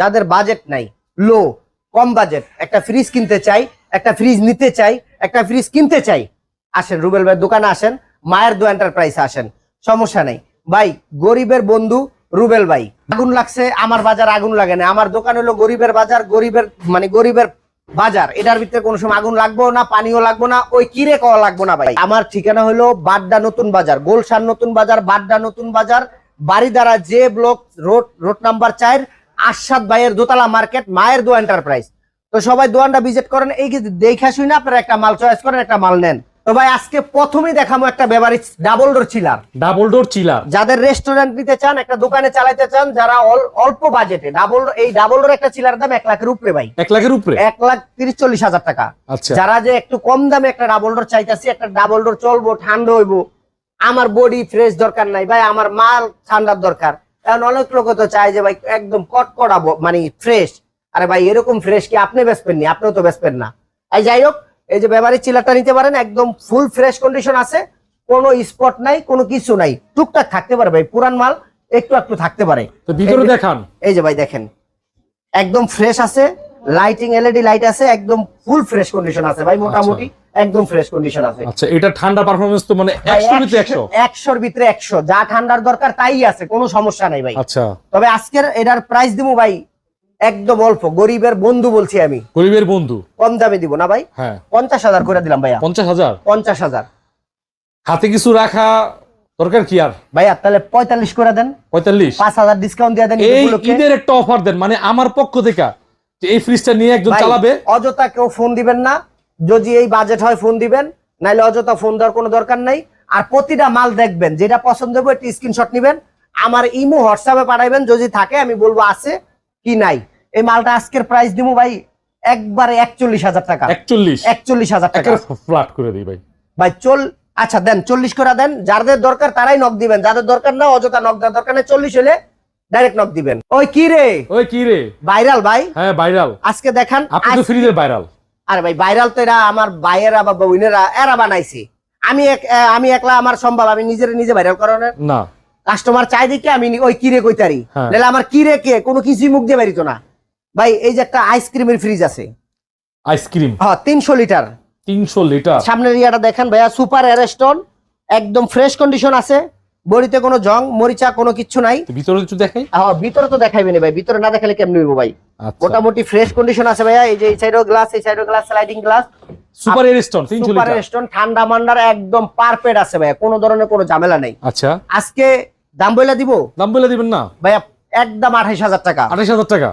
যাদের বাজেট নাই, লো কম বাজেট, একটা ফ্রিজ কিনতে চাই, একটা ফ্রিজ নিতে চাই, একটা ফ্রিজ কিনতে চাই, আসেন রুবেল ভাইয়ের দোকানে আসেন, মায়ের দো এন্টারপ্রাইজে আসেন, সমস্যা নেই ভাই। গরিবের বন্ধু রুবেল ভাই। আগুন লাগছে, আমার বাজার আগুন লাগে না। আমার দোকান হলো গরিবের বাজার, গরিবের বাজার। এটার ভিতরে কোনো সময় আগুন লাগবো না, পানিও লাগবো না, ওই কিরে কওয়া লাগবো না ভাই। আমার ঠিকানা হলো বাড্ডা নতুন বাজার, গুলশান নতুন বাজার, বাড্ডা নতুন বাজার, বাড়িদারা যে ব্লক, রোড নাম্বার 4, আশাদ ভাইয়ের দোতলা মার্কেট, মায়ের দো এন্টারপ্রাইজ। তো সবাই দোকানটা ভিজিট করেন, এই দেখা শুনে আপনারা একটা মাল চয়েস করেন, একটা মাল নেন। তো ভাই আজকে প্রথমেই দেখাবো একটা বেভারেজ ডাবল ডোর চিলার। যাদের রেস্টুরেন্ট নিতে চান, একটা দোকানে চালাতে চান, যারা অল্প বাজেটে এই ডাবল ডোর একটা চিলার দাম 1 লাখের উপরে ভাই। 1 লাখের উপরে, 1,30,40,000 টাকা। আচ্ছা, যারা যে একটু কম দামে একটা ডাবল ডোর চাইতেছি, একটা ডাবল ডোর চলবো, ঠান্ডা হইবো, আমার বডি ফ্রেশ দরকার নাই ভাই, আমার মাল ঠান্ডার দরকার। কারণ অনেক লোক তো চায় যে ভাই একদম কটকটা মানে ফ্রেশ। আরে ভাই এরকম ফ্রেশ কি আপনি বেচবেন নি? আপনিও তো বেচবেন না। এই যাই হোক, এই যে বেভারেজ চিলারটা নিতে পারেন, একদম ফুল ফ্রেশ কন্ডিশন আছে, কোনো স্পট নাই, কোনো কিছু নাই, টুকটাক থাকতে পারে ভাই, পুরান মাল একটু একটু থাকতে পারে। তো ভিতরে দেখান। এই যে ভাই দেখেন, একদম ফ্রেশ আছে, লাইটিং এলইডি লাইট আছে, একদম ফুল ফ্রেশ কন্ডিশন আছে ভাই, মোটামুটি একদম ফ্রেশ কন্ডিশন আছে। আচ্ছা, এটা ঠান্ডা পারফরম্যান্স তো মানে 100 এর ভিতরে 100, 100 এর ভিতরে 100, যা ঠান্ডার দরকার তাই আছে, কোনো সমস্যা নাই ভাই। আচ্ছা, তবে আজকের এটার প্রাইস দিমু ভাই একদম অল্প, গরিবের বন্ধু বলছি আমি, গরিবের বন্ধু, কম দামে দিব না ভাই। হ্যাঁ, 50,000 করে দিলাম ভাইয়া। 50,000 হাতে কিছু রাখা দরকার কি আর ভাইয়া? তাহলে 45 করে দেন, 45, 5,000 ডিসকাউন্ট দিয়ে দেন। এই ঈদের একটা অফার দেন, মানে আমার পক্ষ থেকে যে এই ফ্রিজটা নিয়ে একজন চালাবে। অযথা কেউ ফোন দিবেন না, যদি এই বাজেট হয় ফোন দিবেন, নাইলে অযথা ফোন দেওয়ার কোনো দরকার নাই। আর প্রতিটা মাল দেখবেন, যেটা পছন্দ হবে একটি স্ক্রিনশট নিবেন, আমার ইমো হোয়াটসঅ্যাপে পাঠাইবেন, যদি থাকে আমি বলবো আছে কি নাই। এই মালটা আজকের প্রাইস দিমু ভাই একবারে 41,000 টাকা। 41,000 টাকা ফ্ল্যাট করে দিই ভাই। ভাই আচ্ছা দেন 40 করে দেন, যাদের দরকার তারাই নক দিবেন, যাদের দরকার না অযথা নক দেওয়ার দরকার নেই। 40 হলে ডাইরেক্ট নক দিবেন। ওই কি রে ভাইরাল ভাই? হ্যাঁ ভাইরাল। আজকে দেখান, আপনি তো ফ্রিজের ভাইরাল। আরে ভাই ভাইরাল তো এরা আমার ভাইয়েরা বা বোনেরা এরা বানাইছে, আমি একলা আমার সম্ভব, আমি নিজে ভাইরাল করানোর না। কাস্টমার চাই দেখে আমি ওই কিরে কইতারি, নাহলে আমার কিরে কে কোনো কিছুই মুখ দিয়ে বেরিত না ভাই। এই যে একটা আইসক্রিমের ফ্রিজ আছে, আইসক্রিম, হ্যাঁ 300 লিটার, 300 লিটার। সামনের ইয়াটা দেখেন ভাইয়া, সুপার এয়ারস্টোন, একদম ফ্রেশ কন্ডিশন আছে, বড়িতে কোনো জং মরিচা কোনো কিছু নাই। ভিতরে একটু দেখাই। হ্যাঁ ভিতরে তো দেখাইবেনি ভাই, ভিতরে না দেখালে কেমনে হইব ভাই। মোটামুটি ফ্রেশ কন্ডিশন আছে ভাইয়া। এই যে এই সাইডও গ্লাস, এই সাইডও glass, sliding glass, super airstone 300 litre, super airstone, ঠান্ডা মান্ডার একদম পারফেক্ট আছে ভাইয়া, কোনো ধরনের কোনো ঝামেলা নাই। আচ্ছা, আজকে দাম বইলা দিবেন না ভাইয়া, একদম 28,000 টাকা। 28,000 টাকা।